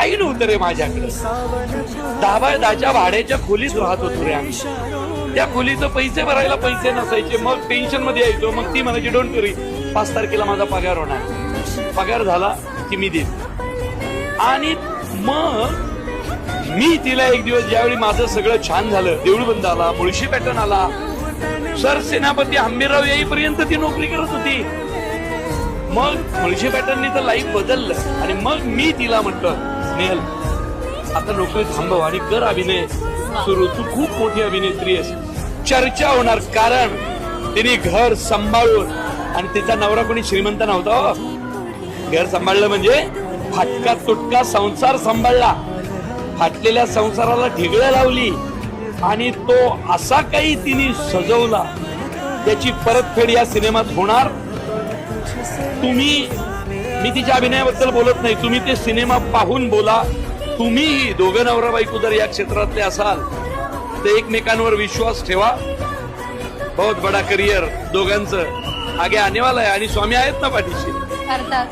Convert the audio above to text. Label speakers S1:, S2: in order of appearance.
S1: काही नव्हतं रे माझ्याकडे. 10x10च्या भाड्याच्या खोलीत राहत होतो रे आम्ही. त्या खोलीचं पैसे भरायला पैसे नसायचे. मग टेन्शन मध्ये यायचो. मग ती म्हणायची डोंट वरी, 5 तारखेला माझा पगार होणार. पगार झाला की मी देईन. आणि मग मी तिला एक दिवस ज्यावेळी माझं सगळं छान झालं, देऊळ बंद आला, मुळशी पॅटर्न आला, सरसेनापती हंबीरराव येईपर्यंत ती नोकरी करत होती. मग मुळशी पॅटर्ननी तर लाईफ बदललं. आणि मग मी तिला म्हटलं, स्नेहल आता नोकरी थांबव आणि कर अभिनय सुरू. तू खूप मोठी अभिनेत्री आहेस. चर्चा होणार. कारण तिने घर सांभाळून, आणि तिचा नवरा कोणी श्रीमंत नव्हता हो. घर सांभाळलं म्हणजे फाटका तुटका संसार सांभाळला. फाटलेल्या संसाराला ठिगळं लावली आणि तो असा काही तिने सजवला, त्याची परतफेड या सिनेमात होणार. तुम्ही, मी तिच्या अभिनयाबद्दल बोलत नाही, तुम्ही ते सिनेमा पाहून बोला. तुम्ही दोघं नवरा बायको जर या क्षेत्रातले असाल तर एकमेकांवर विश्वास ठेवा. बहुत बडा करिअर दोघांचं आगे आने वाला आहे. आणि स्वामी आहेत ना पाठीशी.
S2: अर्थात